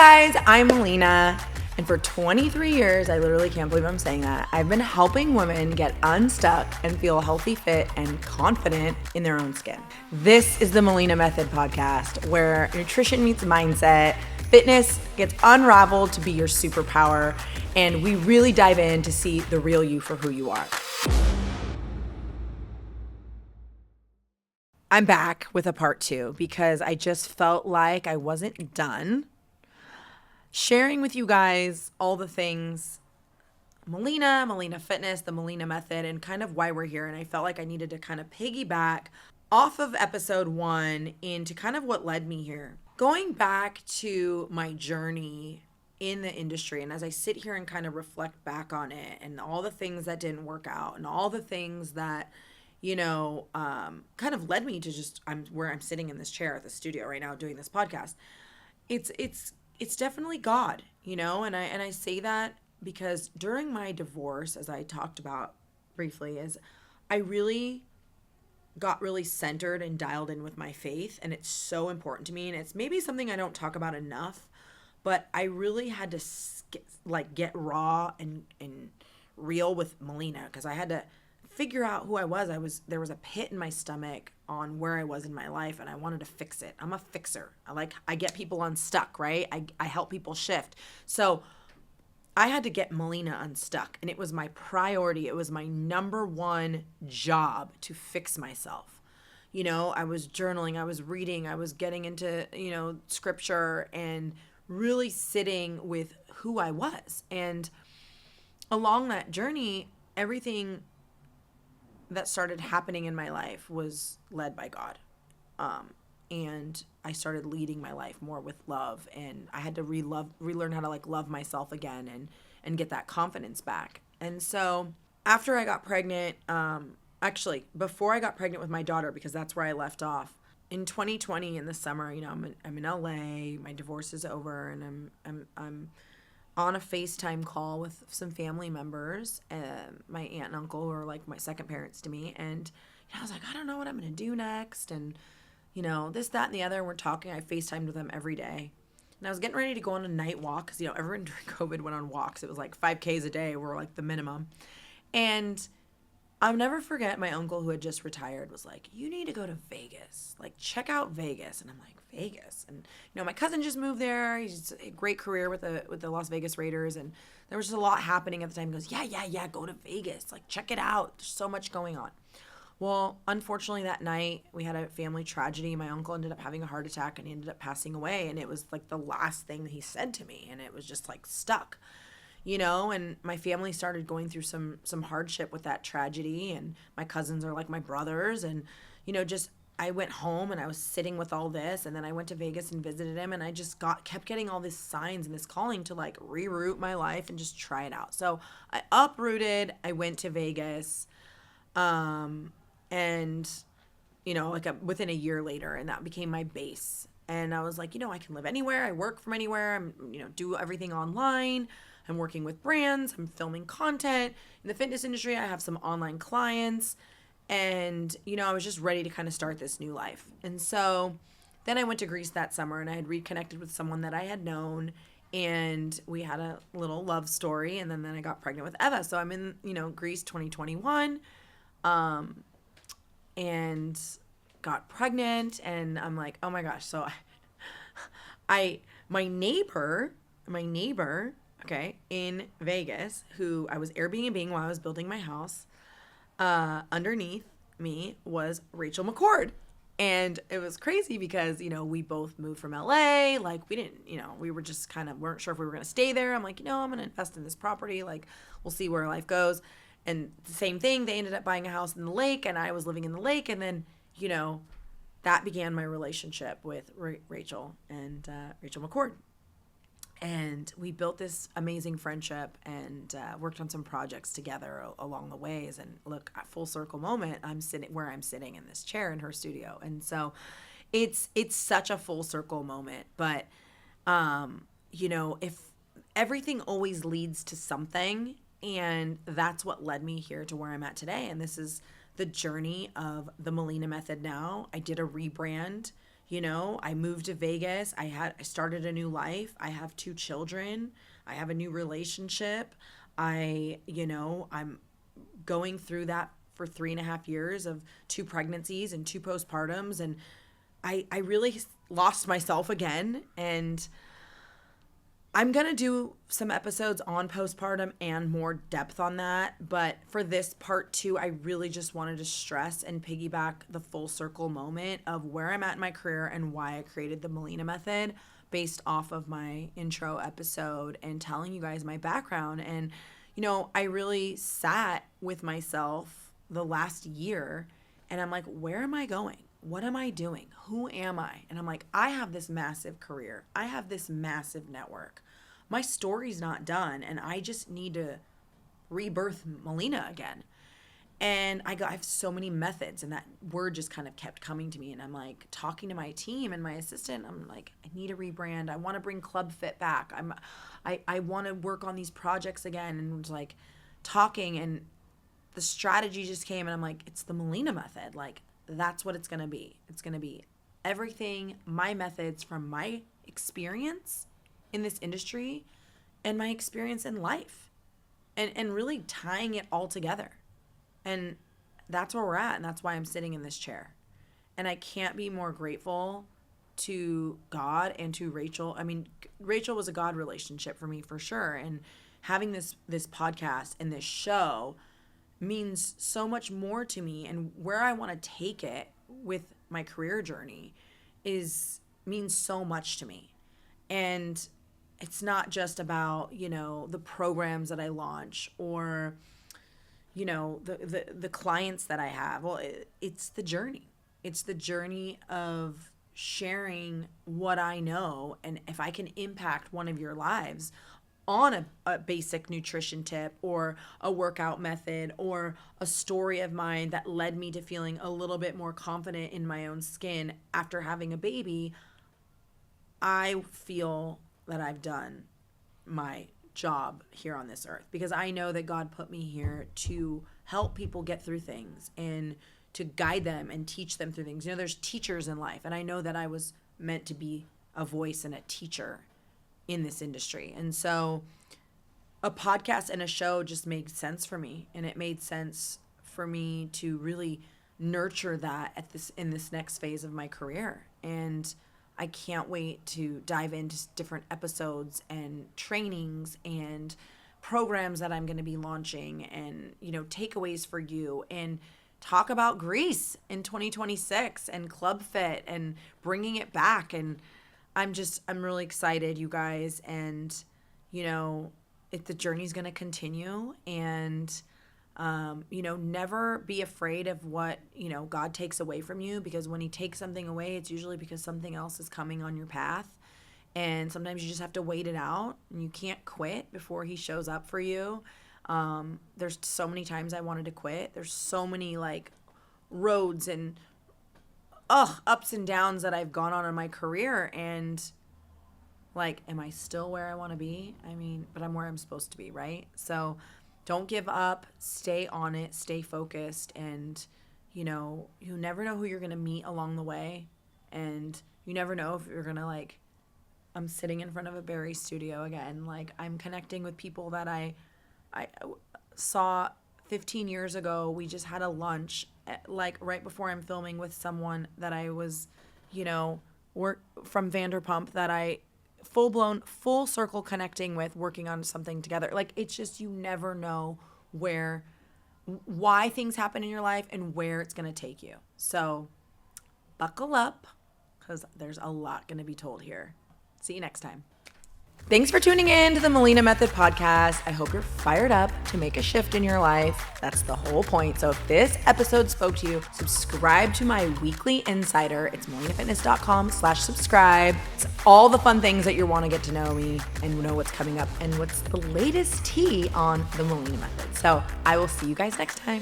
Hi guys, I'm Melina, and for 23 years, I literally can't believe I'm saying that, I've been helping women get unstuck and feel healthy, fit, and confident in their own skin. This is the Melina Method podcast, where nutrition meets mindset, fitness gets unraveled to be your superpower, and we really dive in to see the real you for who you are. I'm back with a part 2 because I just felt like I wasn't done sharing with you guys all the things Melina Fitness, the Melina Method, and kind of why we're here. And I felt like I needed to kind of piggyback off of episode 1 into kind of what led me here. Going back to my journey in the industry, and as I sit here and kind of reflect back on it and all the things that didn't work out and all the things that kind of led me to just where I'm sitting in this chair at the studio right now doing this podcast. It's definitely God, and I say that because during my divorce, as I talked about briefly, is I really got really centered and dialed in with my faith, and it's so important to me, and it's maybe something I don't talk about enough, but I really had to get raw and real with Melina, because I had to figure out who I was. There was a pit in my stomach on where I was in my life, and I wanted to fix it. I'm a fixer. I get people unstuck, right? I help people shift. So I had to get Melina unstuck, and it was my priority. It was my number one job to fix myself. I was journaling, I was reading, I was getting into, scripture and really sitting with who I was. And along that journey, everything that started happening in my life was led by God. And I started leading my life more with love, and I had to relearn how to love myself again and get that confidence back. And so after I got pregnant, actually before I got pregnant with my daughter, because that's where I left off, in 2020 in the summer, I'm in LA, my divorce is over, and I'm on a FaceTime call with some family members, my aunt and uncle, who are like my second parents to me. And I was like, I don't know what I'm going to do next. And, this, that, and the other. We're talking. I FaceTimed with them every day. And I was getting ready to go on a night walk because, everyone during COVID went on walks. It was like 5Ks a day were like the minimum. And I'll never forget my uncle, who had just retired, was like, you need to go to Vegas. Check out Vegas. And I'm like, Vegas? And, my cousin just moved there. He's a great career with the Las Vegas Raiders. And there was just a lot happening at the time. He goes, yeah, go to Vegas. Check it out. There's so much going on. Well, unfortunately, that night, we had a family tragedy. My uncle ended up having a heart attack, and he ended up passing away. And it was the last thing he said to me. And it was just stuck. And my family started going through some hardship with that tragedy, and my cousins are like my brothers, and, I went home and I was sitting with all this, and then I went to Vegas and visited him, and I just kept getting all these signs and this calling to reroute my life and just try it out. So I uprooted, I went to Vegas, and, within a year later, and that became my base. And I was like, I can live anywhere. I work from anywhere. I'm, do everything online. I'm working with brands. I'm filming content. In the fitness industry, I have some online clients. And, I was just ready to kind of start this new life. And so then I went to Greece that summer, and I had reconnected with someone that I had known. And we had a little love story. And then I got pregnant with Eva. So I'm in, Greece 2021. And got pregnant. And I'm like, oh my gosh. So my neighbor, okay, in Vegas, who I was Airbnb-ing while I was building my house, underneath me was Rachel McCord. And it was crazy because, we both moved from LA. We didn't, we were just kind of weren't sure if we were going to stay there. I'm like, I'm going to invest in this property. We'll see where life goes. And the same thing, they ended up buying a house in the lake, and I was living in the lake. And then, that began my relationship with Rachel and Rachel McCord. And we built this amazing friendship and worked on some projects together along the ways. And look, at full circle moment, I'm sitting where I'm sitting in this chair in her studio. And so it's such a full circle moment. But, if everything always leads to something, and that's what led me here to where I'm at today. And this is the journey of the Melina Method now. I did a rebrand I moved to Vegas. I started a new life. I have 2 children. I have a new relationship. I'm going through that for 3.5 years of 2 pregnancies and 2 postpartums. And I really lost myself again. And I'm going to do some episodes on postpartum and more depth on that. But for this part 2, I really just wanted to stress and piggyback the full circle moment of where I'm at in my career and why I created the Melina method based off of my intro episode and telling you guys my background. And, I really sat with myself the last year and I'm like, where am I going? What am I doing? Who am I? And I'm like, I have this massive career. I have this massive network. My story's not done, and I just need to rebirth Melina again. And I have so many methods, and that word just kind of kept coming to me. And I'm like talking to my team and my assistant. I'm like, I need a rebrand. I want to bring Club Fit back. I want to work on these projects again. And was like talking, and the strategy just came, and I'm like, it's the Melina method. Like, that's what it's going to be. It's going to be everything, my methods from my experience in this industry and my experience in life, and really tying it all together. And that's where we're at. And that's why I'm sitting in this chair. And I can't be more grateful to God and to Rachel. I mean, Rachel was a God relationship for me for sure. And having this podcast and this show means so much more to me, and where I want to take it with my career journey means so much to me. And it's not just about, the programs that I launch or, the clients that I have. Well, it's the journey. It's the journey of sharing what I know. And if I can impact one of your lives on a basic nutrition tip or a workout method or a story of mine that led me to feeling a little bit more confident in my own skin after having a baby, I feel that I've done my job here on this earth, because I know that God put me here to help people get through things and to guide them and teach them through things. There's teachers in life, and I know that I was meant to be a voice and a teacher in this industry. And so a podcast and a show just made sense for me, and it made sense for me to really nurture that in this next phase of my career. And I can't wait to dive into different episodes and trainings and programs that I'm going to be launching, and, takeaways for you, and talk about Greece in 2026 and Club Fit and bringing it back. And I'm really excited, you guys. And, the journey's going to continue, and, never be afraid of what, God takes away from you, because when he takes something away, it's usually because something else is coming on your path. And sometimes you just have to wait it out, and you can't quit before he shows up for you. There's so many times I wanted to quit. There's so many roads and ups and downs that I've gone on in my career, and am I still where I want to be? I mean, but I'm where I'm supposed to be, right? So don't give up, stay on it, stay focused, and you never know who you're going to meet along the way, and you never know if you're going to I'm sitting in front of a Barry studio again. I'm connecting with people that I saw 15 years ago. We just had a lunch right before I'm filming with someone that I was, work from Vanderpump, that I full circle connecting with, working on something together. It's just, you never know why things happen in your life and where it's going to take you. So buckle up, because there's a lot going to be told here. See you next time. Thanks for tuning in to the Melina Method podcast. I hope you're fired up to make a shift in your life. That's the whole point. So if this episode spoke to you, subscribe to my weekly insider. It's melinafitness.com/subscribe. It's all the fun things that you want to get to know me and know what's coming up and what's the latest tea on the Melina Method. So I will see you guys next time.